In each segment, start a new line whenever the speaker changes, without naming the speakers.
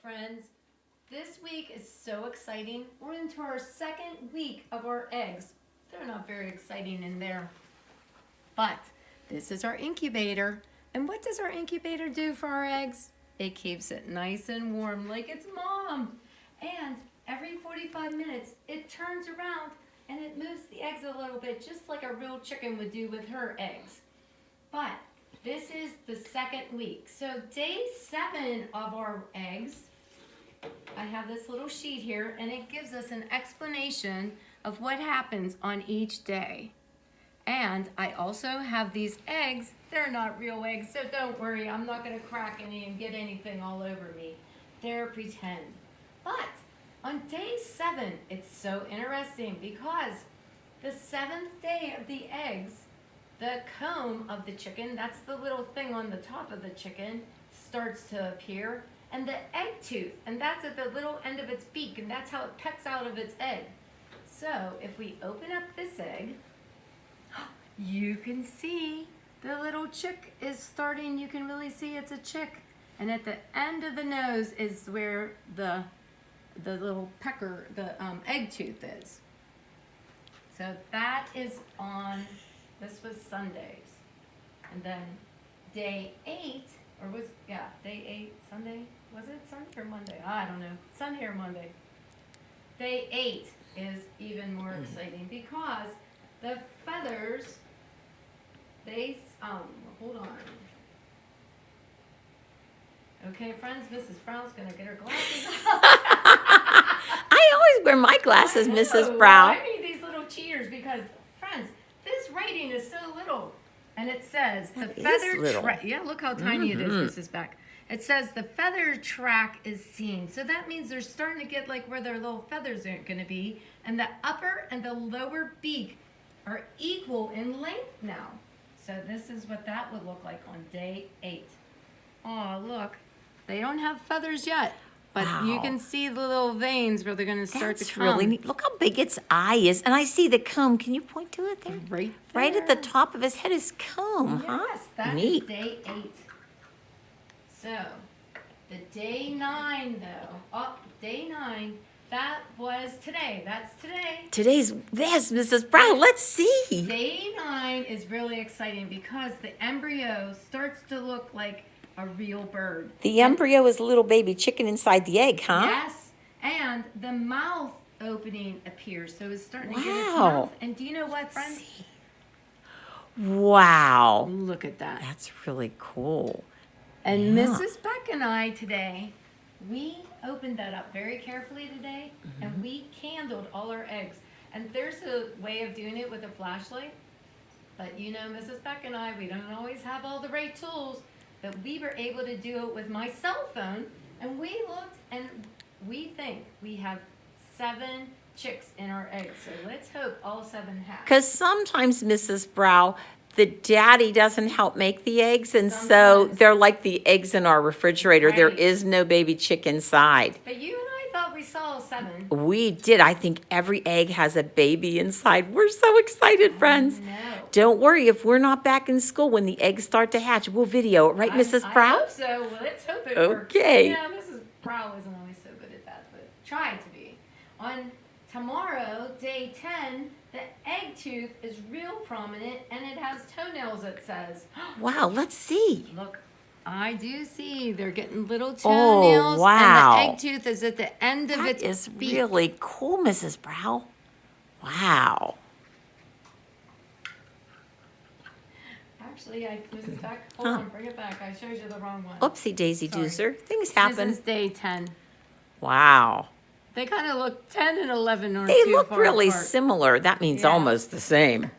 friends. This week is so exciting. We're into our second week of our eggs. They're not very exciting in there, but this is our incubator. And what does our incubator do for our eggs? It keeps it nice and warm like its mom. And every 45 minutes, it turns around and it moves the eggs a little bit, just like a real chicken would do with her eggs. But this is the second week. So day 7 of our eggs, I have this little sheet here, and it gives us an explanation of what happens on each day. And I also have these eggs. They're not real eggs, so don't worry. I'm not going to crack any and get anything all over me. They're pretend. But on day 7, it's so interesting because the 7th day of the eggs, the comb of the chicken, that's the little thing on the top of the chicken, starts to appear. And the egg tooth, and that's at the little end of its beak, and that's how it pecks out of its egg. So if we open up this egg, you can see the little chick is starting. You can really see it's a chick. And at the end of the nose is where the little pecker, the egg tooth is. So that is on, this was Sundays. And then day 8, or was, yeah, day 8, Sunday? Was it Sunday or Monday? I don't know. Sunday or Monday. Day 8 is even more exciting because the feathers, they, hold on. Okay, friends, Mrs. Brown's gonna get her glasses out.
I always wear my glasses, Mrs. Brown.
I need these little cheaters because, friends, this writing is so little. And it says the feather track. Yeah, look how tiny it is, Mrs. Beck. It says the feather track is seen. So that means they're starting to get like where their little feathers aren't going to be. And the upper and the lower beak are equal in length now. So this is what that would look like on day 8. Oh, look. They don't have feathers yet. But you can see the little veins where they're going to start to come.
Really neat. Look how big its eye is. And I see the comb. Can you point to it there?
Right there.
Right at the top of his head is comb, huh?
Yes, that
Neat.
is day 8. So, the day 9 though, day 9, that was today. That's today.
Today's, yes, Mrs. Brown, let's see.
Day 9 is really exciting because the embryo starts to look like a real bird.
The embryo is a little baby chicken inside the egg, huh?
Yes, and the mouth opening appears. So it's starting to get its
Wow.
mouth. And do you know what, friends?
Wow.
Look at that.
That's really cool.
And
Yeah.
Mrs. Beck and I today, we opened that up very carefully today, and we candled all our eggs. And there's a way of doing it with a flashlight, but you know, Mrs. Beck and I, we don't always have all the right tools, but we were able to do it with my cell phone, and we looked, and we think we have 7 chicks in our eggs. So let's hope all 7 have.
Because sometimes, Mrs. Brown, the daddy doesn't help make the eggs, and so
Sometimes.
they're like the eggs in our refrigerator. There
Right.
is no baby chick inside.
But you and I thought we saw 7.
We did. I think every egg has a baby inside. We're so excited, friends.
No.
Don't worry, if we're not back in school when the eggs start to hatch, we'll video it, right, Mrs.
I
Brown?
hope so. Well, let's hope it works.
Okay.
Yeah, Mrs. Prowl isn't always so good at that, but try to be. On tomorrow, day 10, the egg tooth is real prominent, and it has toenails, it says.
Wow, let's see.
Look, I do see they're getting little toenails.
wow.
And the egg tooth is at the end of
That
its
is
beak.
really cool, Mrs. Brown. Wow.
Actually, Mrs. Beck, hold on, bring it back. I showed you the wrong one.
Oopsie daisy
Sorry.
doozer. Things
This
happen.
is day 10.
Wow.
They kind of look 10 and 11 are
They
too
look
far
really
apart.
similar. That means
Yeah.
almost the same.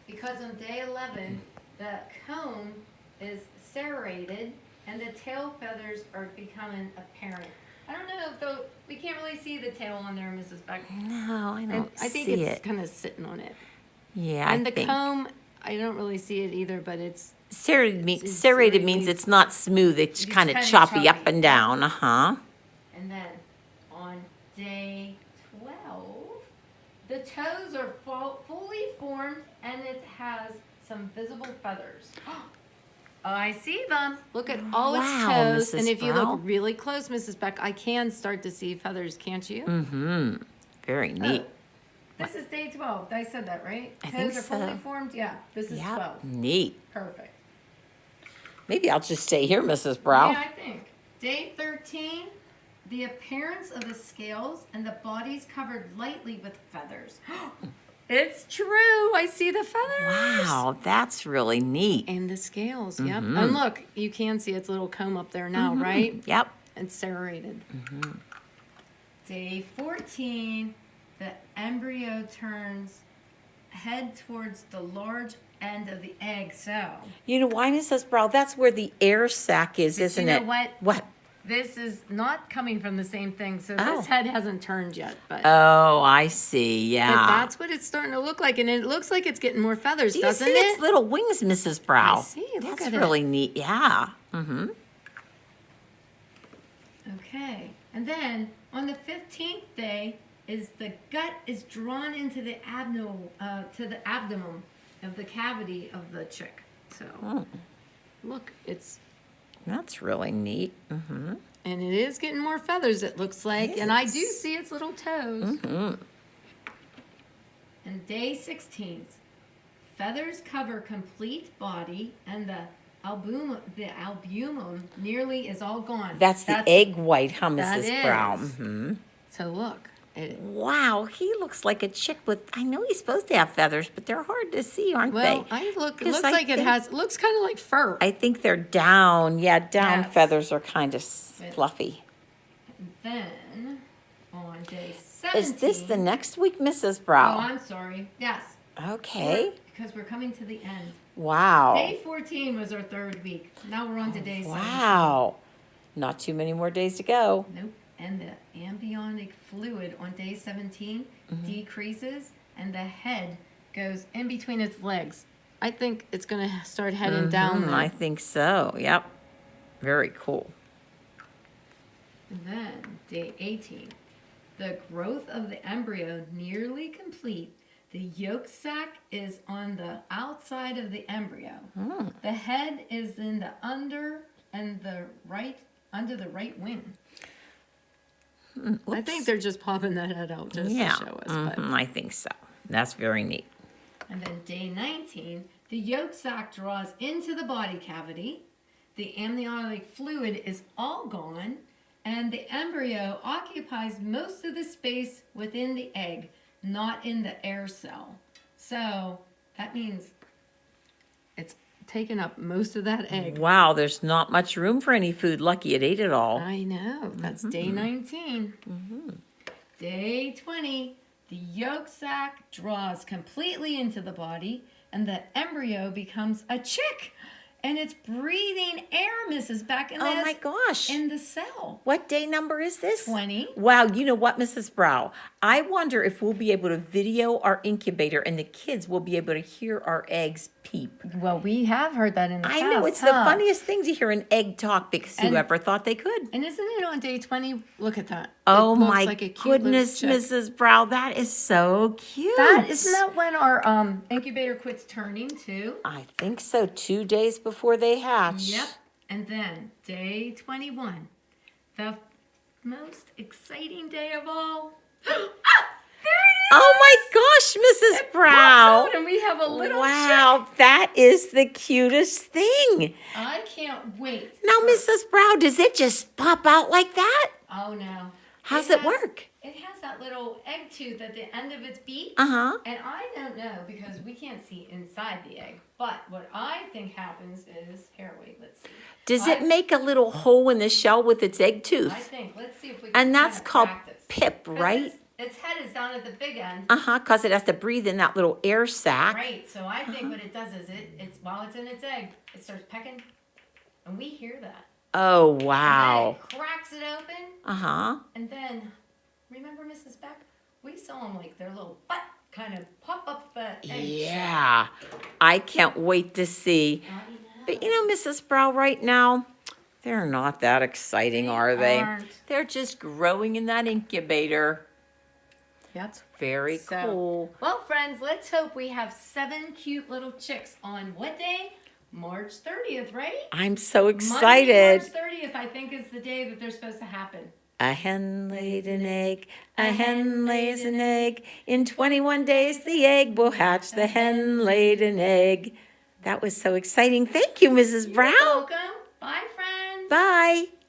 Because on day 11, the comb is serrated and the tail feathers are becoming apparent. I don't know if we can't really see the tail on there, Mrs. Beck.
No, I
And
don't
I think
see
it's
it.
kind of sitting on it.
Yeah,
And
I
the
think.
comb, I don't really see it either, but it's
Serrated,
It's
serrated means
serrated.
it's not smooth. It's
It's
kind of
kinda
choppy up
choppy.
and down. Uh-huh.
and then on day 12, the toes are fully formed and it has some visible feathers. I see them. Look at all its
Wow,
toes. And
Mrs.
if you
Brown.
look really close, Mrs. Beck, I can start to see feathers, can't you?
Mm-hmm. Very neat.
Oh, this is day 12. I said that, right?
I
Toes
think
are fully
so.
formed? Yeah, this is
Yep.
12.
Neat.
Perfect.
Maybe I'll just stay here, Mrs. Brown.
Yeah, I think. Day 13, the appearance of the scales and the body's covered lightly with feathers. It's true. I see the feathers.
Wow, that's really neat.
And the scales, yep. And look, you can see its little comb up there now, right?
Yep.
It's serrated. Day 14, the embryo turns head towards the large end of the egg cell.
You know why, Mrs. Brown? That's where the air sac is, isn't
know
it?
what?
What?
This is not coming from the same thing, so
Oh.
this head hasn't turned yet. But
Oh, I see.
But
Yeah.
that's what it's starting to look like, and it looks like it's getting more feathers,
Do you
doesn't
see
it?
its little wings, Mrs. Brown?
I see. Look
That's
at it.
really neat. Yeah. Mm-hmm.
Okay, and then on the 15th day is the gut is drawn into the abdomen of the cavity of the chick. So look, it's
That's really neat. Mm-hmm.
and it is getting more feathers. It looks like, and I do
Yes.
see its little toes.
Mm-hmm.
And day 16th, feathers cover complete body, and the albumen nearly is all gone.
That's the egg white, huh,
that
Mrs. Brown?
is.
Mm-hmm.
So look,
Wow, he looks like a chick with. I know he's supposed to have feathers, but they're hard to see, aren't
well,
they?
it
'Cause
looks
I
like it
think-
has. Looks kind of like fur.
I think they're down. Yeah, down
Yes.
feathers are kind of fluffy.
Then on day 17.
Is this the next week, Mrs.
Oh,
Brown?
I'm sorry. Yes.
Okay.
Because we're coming to the end.
Wow.
Day 14 was our third week. Now we're on to day 17.
Wow. Not too many more days to go.
Nope. And the amniotic fluid on day 17 decreases, and the head goes in between its legs. I think it's going to start heading down there.
I think so. Yep. Very cool.
And then day 18, the growth of the embryo nearly complete. The yolk sac is on the outside of the embryo. The head is in the under the right wing. I think they're just popping that head out just
Yeah.
to show us. But.
I think so. That's very neat.
And then day 19, the yolk sac draws into the body cavity. The amniotic fluid is all gone, and the embryo occupies most of the space within the egg, not in the air cell. So that means it's taken up most of that egg.
Wow, there's not much room for any food. Lucky it ate it all.
I know. That's day 19. Day 20, the yolk sac draws completely into the body, and the embryo becomes a chick. And it's breathing air, Mrs. Beck, and
Oh
that's
my gosh.
in the cell.
What day number is this?
20.
Wow, you know what, Mrs. Brow? I wonder if we'll be able to video our incubator and the kids will be able to hear our eggs peep.
Well, we have heard that in the
I
past.
know, it's the funniest thing to hear an egg talk because
And-
whoever thought they could.
And isn't it on day 20? Look at that.
Oh
It looks
my
like a cute little
goodness,
chick.
Mrs. Brow, that is so cute.
Isn't that when our incubator quits turning too?
I think so, 2 days before they hatch.
Yep. And then day 21, the most exciting day of all.
Oh my gosh, Mrs. Brow.
And we have a little
Wow, that is the cutest thing.
chick. I can't wait.
Now, Mrs. Brow, does it just pop out like that?
Oh no.
How's
It
it
has-
work?
It has that little egg tooth at the end of its beak.
Uh-huh.
And I don't know because we can't see inside the egg. But what I think happens is, here, wait, let's see.
Does it make a little hole in the shell with its egg tooth?
Let's see if we can
And that's
kinda
called
practice.
pip,
'Cause
right?
Its head is down at the big end.
Uh-huh, because it has to breathe in that little air sac.
Right, so I think what it does is it's while it's in its egg, it starts pecking, and we hear that.
Oh,
And
wow.
then it cracks it open,
Uh-huh.
and then, remember Mrs. Beck? We saw them like their little butt kind of pop up the egg.
Yeah. I can't wait to see. But you know, Mrs. Brow, right now, they're not that exciting, are they?
aren't.
They're just growing in that incubator.
That's
Very cool.
Well, friends, let's hope we have 7 cute little chicks on what day? March 30th, right?
I'm so
Monday,
excited.
March 30th, I think, is the day that they're supposed to happen.
A hen laid an egg, a hen lays an egg. In 21 days the egg will hatch. The hen laid an egg. That was so exciting. Thank you, Mrs. Brown.
You're welcome. Bye, friends.
Bye.